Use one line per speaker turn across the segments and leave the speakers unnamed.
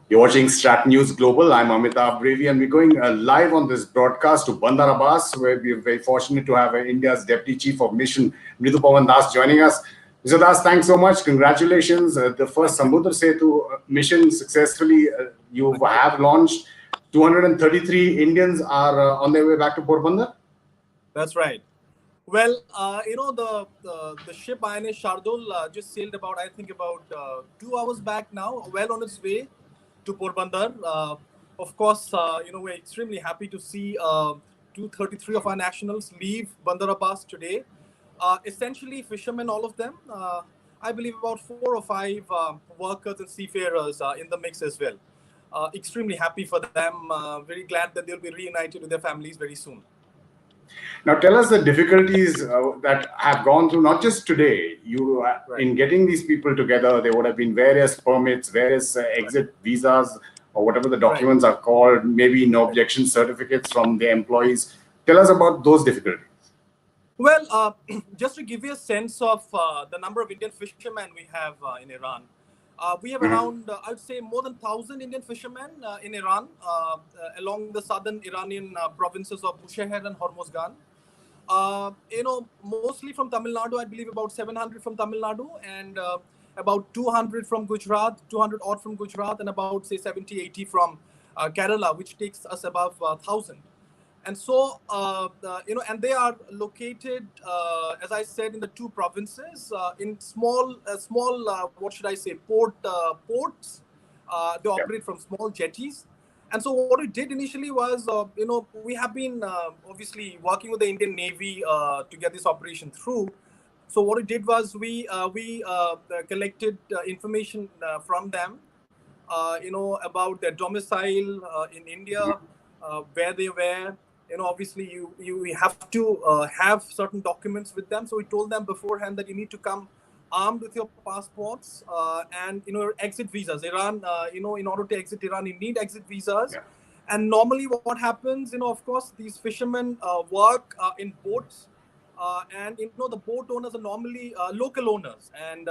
You're watching StratNews Global. I'm Amitabh, P.Revi, and we're going live on this broadcast to Bandar Abbas, where we're very fortunate to have India's Deputy Chief of Mission, Mridu Pawan joining us. Mr. Das, thanks so much. Congratulations. The first Samudra Setu mission successfully you have launched. 233 Indians are on their way back to Porbandar.
That's right. Well, the ship INS Shardul just sailed about 2 hours back now, well on its way to Porbandar. Of course, we're extremely happy to see 233 of our nationals leave Bandar Abbas today. Essentially fishermen, all of them. I believe about 4 or 5 workers and seafarers in the mix as well. Extremely happy for them. Very glad that they'll be reunited with their families very soon.
Now, tell us the difficulties that have gone through, not just today. In getting these people together, there would have been various permits, various exit visas, or whatever the documents are called, maybe no objection certificates from the employees. Tell us about those difficulties.
Well, just to give you a sense of the number of Indian fishermen we have in Iran, we have around, I'd say, more than 1,000 Indian fishermen in Iran, along the southern Iranian provinces of Bushehr and Hormozgan. Mostly from Tamil Nadu, I believe about 700 from Tamil Nadu, and about 200 from Gujarat, 200 odd from Gujarat, and about, say, 70, 80 from Kerala, which takes us above 1,000. And so, and they are located, as I said, in the 2 provinces, in small, what should I say, ports. They operate from small jetties. And so what we did initially was, we have been obviously working with the Indian Navy to get this operation through. So what we did was we collected information from them, about their domicile in India, where they were. Obviously you have to have certain documents with them. So we told them beforehand that you need to come armed with your passports and exit visas. Iran, in order to exit Iran, you need exit visas. Yeah. And normally what happens, of course, these fishermen work in boats, and the boat owners are normally local owners, and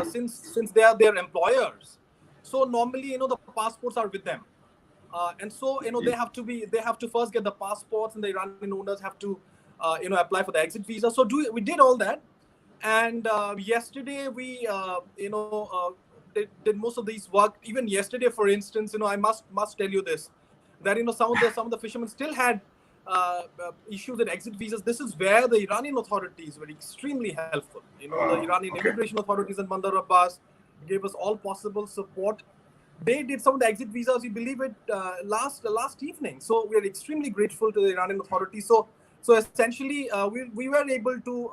since they are their employers, so normally the passports are with them. And so they have to first get the passports, and the Iranian owners have to apply for the exit visa. So we did all that, and yesterday we did most of these work. Even yesterday, for instance, I must tell you this, that some of the fishermen still had issues with exit visas. This is where the Iranian authorities were extremely helpful. The Iranian immigration authorities in Bandar Abbas gave us all possible support. They did some of the exit visas, we believe it, last evening. So we are extremely grateful to the Iranian authorities. So essentially, we were able to,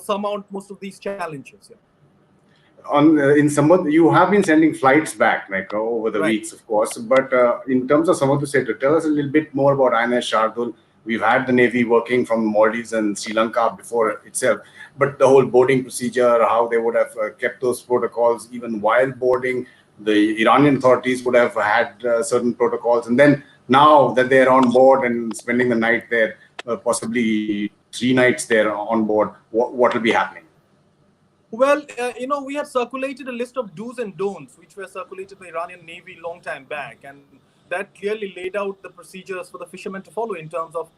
surmount most of these challenges. Yeah.
In Samudra, you have been sending flights back, over the weeks, of course. But in terms of Samudra Setu, tell us a little bit more about INS Shardul. We've had the Navy working from Maldives and Sri Lanka before itself, but the whole boarding procedure, how they would have kept those protocols, even while boarding, the Iranian authorities would have had certain protocols. And then now that they're on board and spending the night there, possibly 3 nights there on board, what will be happening?
Well, we had circulated a list of do's and don'ts, which were circulated by the Iranian Navy long time back. And that clearly laid out the procedures for the fishermen to follow in terms of,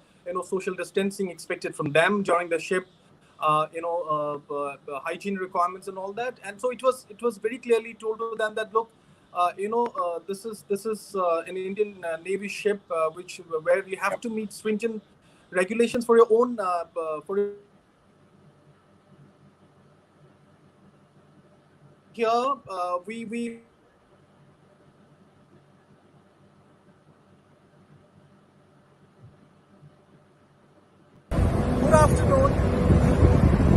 social distancing expected from them during the ship, hygiene requirements and all that. And so it was very clearly told to them that, look, this is an Indian Navy ship, where you have to meet stringent regulations for your own, here we Good afternoon.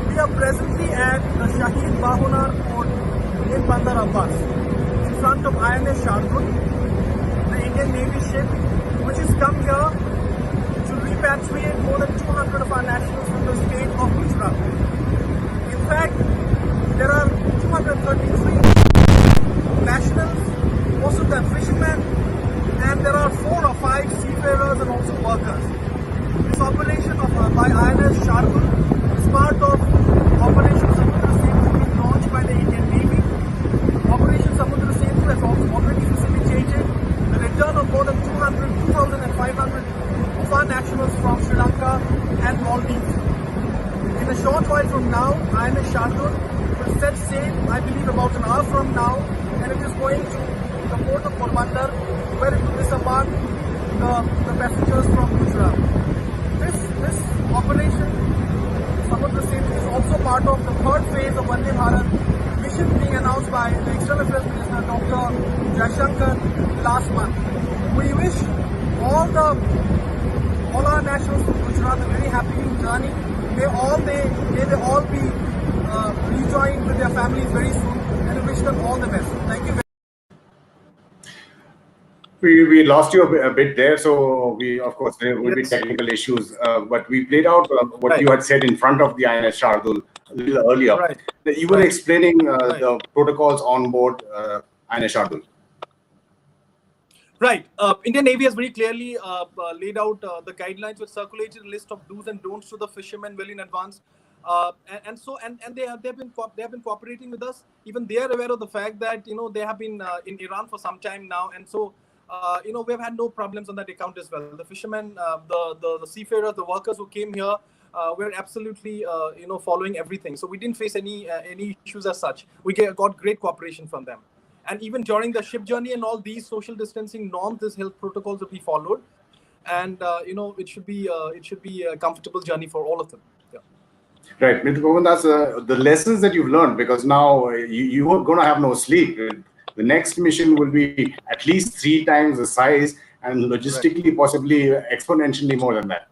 We are presently at the Shaheed Bahonar port in Bandar Abbas, in front of INS Shardul, the Indian Navy ship, which has come here to repatriate more than 200 of our nationals from the state of Gujarat. In fact, there are 233 nationals, most of them fishermen, and there are 4 or 5 seafarers and also workers. This operation by INS Shardul is part of Operation Samudra Setu, launched by the Indian Navy. Operation Samudra Setu set sail, I believe, about an hour from now, and it is going to the port of Porbandar, where it will disembark the passengers from Gujarat. This operation, Samudra Setu, is also part of the third phase of Vande Bharat Mission being announced by the External Affairs Minister, Dr. Jaishankar, last month. We wish all our nationals from Gujarat a very happy journey. May they all be rejoined with their families very soon, and we wish them all the best. Thank you very much.
We lost you a bit there, so of course there will be technical issues, but we played out what you had said in front of the INS Shardul a little earlier. You were explaining the protocols on board INS Shardul.
Right. Indian Navy has very clearly laid out the guidelines, which circulated a list of do's and don'ts to the fishermen well in advance. And they have been cooperating with us. Even they are aware of the fact that they have been in Iran for some time now, and so we have had no problems on that account as well. The fishermen, the seafarers, the workers who came here were absolutely following everything. So we didn't face any issues as such. We got great cooperation from them. And even during the ship journey and all these social distancing norms, these health protocols will be followed, and it should be a comfortable journey for all of them. Yeah.
Right, Mridu Pawan, that's the lessons that you've learned, because now you are going to have no sleep. The next mission will be at least 3 times the size, and logistically possibly exponentially more than that.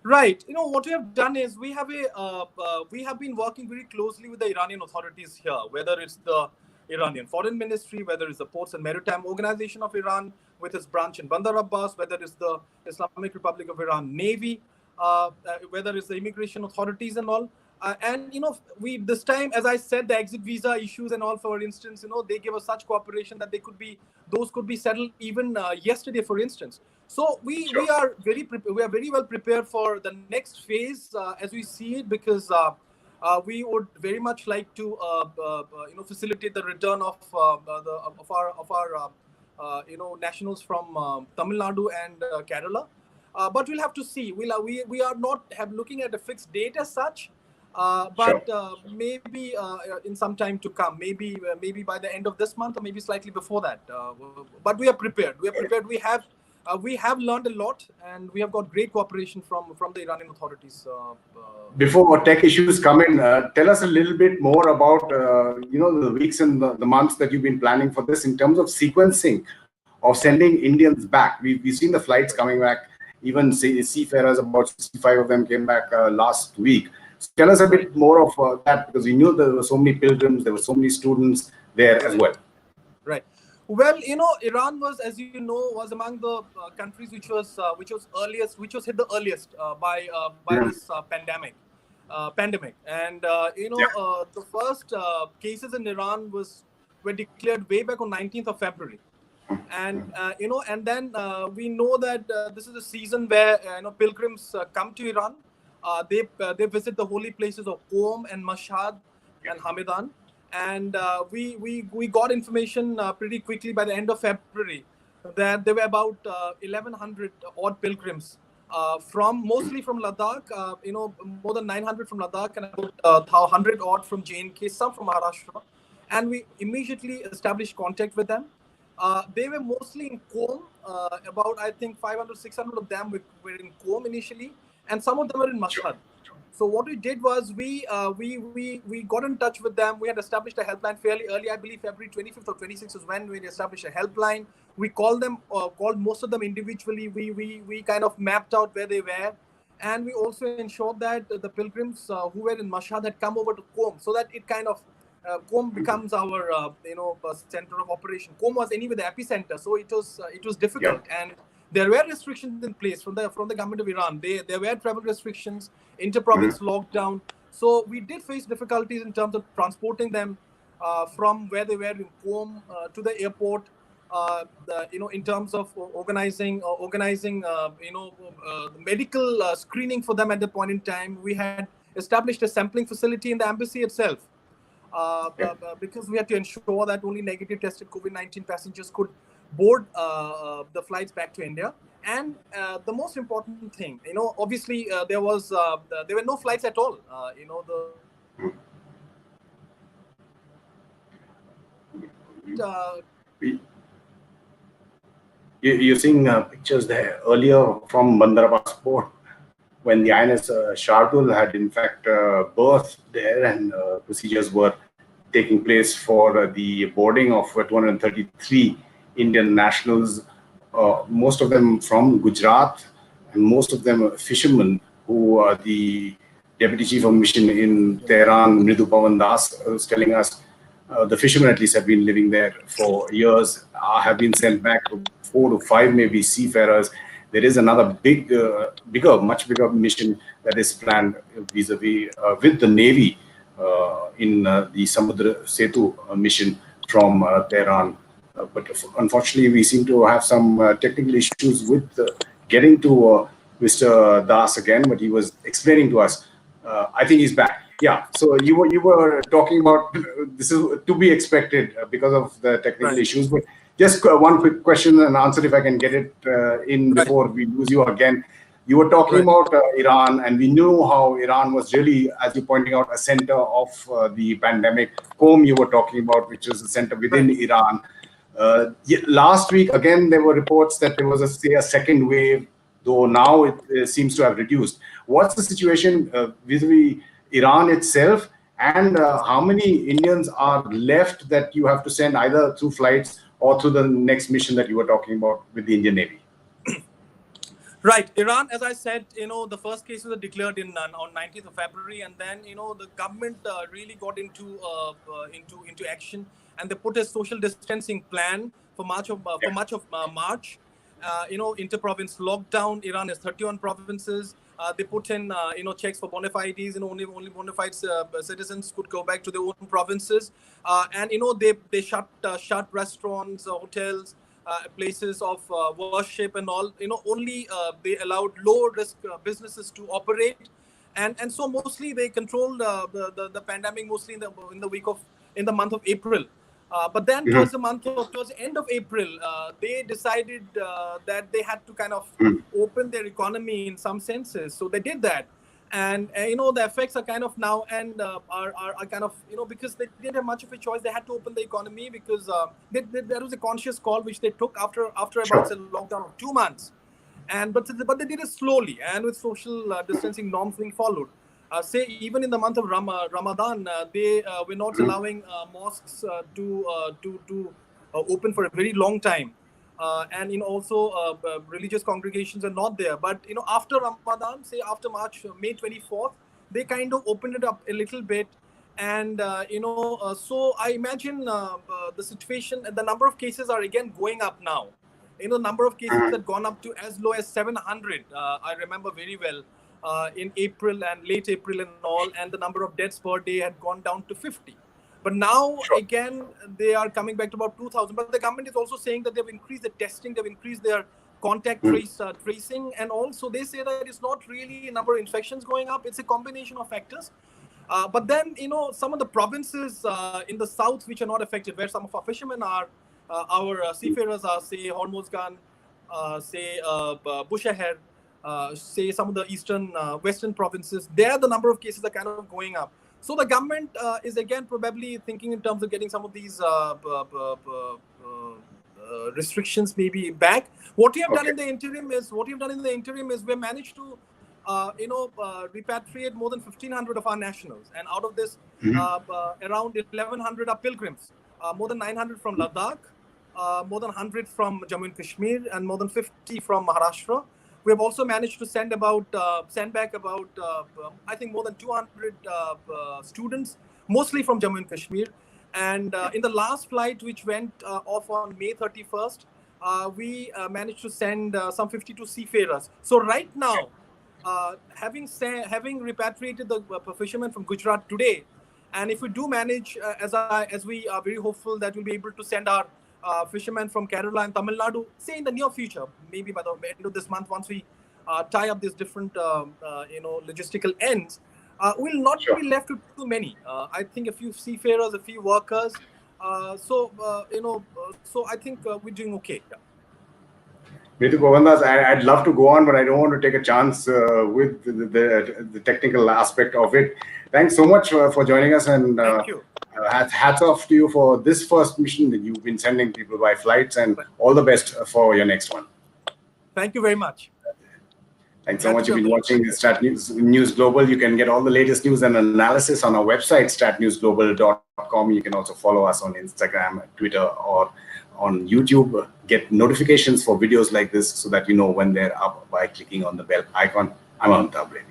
Right. What we have done is we have been working very closely with the Iranian authorities here, whether it's the Iranian Foreign Ministry, whether it's the Ports and Maritime Organization of Iran with its branch in Bandar Abbas, whether it's the Islamic Republic of Iran Navy, whether it's the immigration authorities and all. And we this time, as I said, the exit visa issues and all, for instance, they gave us such cooperation that those could be settled even yesterday, for instance. So we are very well prepared for the next phase as we see it, because we would very much like to facilitate the return of our nationals from Tamil Nadu and Kerala. But we'll have to see. We are not looking at a fixed date as such. But maybe in some time to come, maybe by the end of this month, or maybe slightly before that. But we are prepared. We have learned a lot, and we have got great cooperation from the Iranian authorities.
Before tech issues come in, tell us a little bit more about the weeks and the months that you've been planning for this in terms of sequencing of sending Indians back. We've seen the flights coming back. Even seafarers, about 65 of them came back last week. So tell us a bit more of that, because we knew there were so many pilgrims, there were so many students there as well.
Right. Well, Iran was, as you know, was among the countries which was hit the earliest by this pandemic. And the first cases in Iran were declared way back on 19th of February. And and then we know that this is a season where pilgrims come to Iran. They visit the holy places of Qom and Mashhad and Hamadan, and we got information pretty quickly by the end of February that there were about 1,100 odd pilgrims mostly from Ladakh, more than 900 from Ladakh, and about 100 odd from J&K, some from Maharashtra, and we immediately established contact with them. They were mostly in Qom. About, I think, 500, 600 of them were in Qom initially, and some of them were in Mashhad. So what we did was we got in touch with them. We had established a helpline fairly early. I believe February 25th or 26th is when we established a helpline. We called most of them individually. We kind of mapped out where they were, and we also ensured that the pilgrims who were in Mashhad had come over to Qom, so that it kind of Qom becomes our center of operation. Qom was anyway the epicenter, so it was difficult, and there were restrictions in place from the government of Iran. There were travel restrictions, inter-province lockdown. So we did face difficulties in terms of transporting them from where they were in Qom to the airport. In terms of organizing medical screening for them at the point in time. We had established a sampling facility in the embassy itself. Because we had to ensure that only negative tested COVID-19 passengers could board the flights back to India. And the most important thing, obviously there were no flights at all.
You're seeing pictures there earlier from Bandar Abbas port, when the INS Shardul had in fact berthed there, and procedures were taking place for the boarding of 233 Indian nationals, most of them from Gujarat, and most of them fishermen, who are the Deputy Chief of Mission in Tehran, Mridu Pawan was telling us the fishermen at least have been living there for years, have been sent back, 4 to 5 maybe seafarers. There is another much bigger mission that is planned vis-a-vis with the Navy in the Samudra Setu mission from Tehran. But unfortunately, we seem to have some technical issues with getting to Mr. Das again, but he was explaining to us. I think he's back. Yeah. So you were talking about this is to be expected because of the technical issues. But just one quick question and answer, if I can get it in before we lose you again. You were talking about Iran, and we knew how Iran was really, as you're pointing out, a center of the pandemic. Qom you were talking about, which is the center within Iran. Last week, again, there were reports that there was a second wave, though now it seems to have reduced. What's the situation vis-a-vis Iran itself, and how many Indians are left that you have to send either through flights or through the next mission that you were talking about with the Indian Navy?
Right, Iran, as I said, the first cases were declared on 19th of February, and then the government really got into action, and they put a social distancing plan for much of March. Inter-province lockdown. Iran has 31 provinces. They put in checks for bona fides, only bona fide citizens could go back to their own provinces, and they shut restaurants, hotels, places of worship and all. Only they allowed low risk businesses to operate, and so mostly they controlled the pandemic mostly in the month of April. But then towards the end of April, they decided that they had to kind of open their economy in some senses. So they did that. And, the effects are kind of now and are kind of, because they didn't have much of a choice. They had to open the economy because there was a conscious call which they took after about a lockdown of 2 months. But they did it slowly and with social distancing norms being followed. Say even in the month of Ramadan, they were not allowing mosques to open for a very long time, and also religious congregations are not there. But after Ramadan, say after May 24th, they kind of opened it up a little bit, and so I imagine the situation and the number of cases are again going up now. Number of cases had gone up to as low as 700. I remember very well. In April and late April and all, and the number of deaths per day had gone down to 50. But now, again, they are coming back to about 2,000. But the government is also saying that they've increased the testing, they've increased their contact tracing, and also they say that it's not really a number of infections going up, it's a combination of factors. But then, some of the provinces in the south which are not affected, where some of our fishermen are, our seafarers are, say, Hormuzgan, say, Bushehr, say some of the western provinces, there the number of cases are kind of going up. So the government is again probably thinking in terms of getting some of these restrictions maybe back. What we have done in the interim is we managed to repatriate more than 1,500 of our nationals, and out of this, around 1,100 are pilgrims, more than 900 from Ladakh, more than 100 from Jammu and Kashmir, and more than 50 from Maharashtra. We have also managed to send back about I think more than 200 students, mostly from Jammu and Kashmir. And in the last flight, which went off on May 31st, we managed to send some 52 seafarers. So right now, having repatriated the fishermen from Gujarat today, and if we do manage, as we are very hopeful that we'll be able to send our fishermen from Kerala and Tamil Nadu, say in the near future, maybe by the end of this month, once we tie up these different, logistical ends, we'll not be left with too many. I think a few seafarers, a few workers. So I think we're doing okay.
Mridu Pawan, I'd love to go on, but I don't want to take a chance with the technical aspect of it. Thanks so much for joining us, and
thank you.
hats off to you for this first mission that you've been sending people by flights, and all the best for your next one.
Thank you very much.
Thanks so much. You've been watching StratNews Global. You can get all the latest news and analysis on our website, stratnewsglobal.com. You can also follow us on Instagram, Twitter, or on YouTube. Get notifications for videos like this so that you know when they're up by clicking on the bell icon. I'm Amitabh.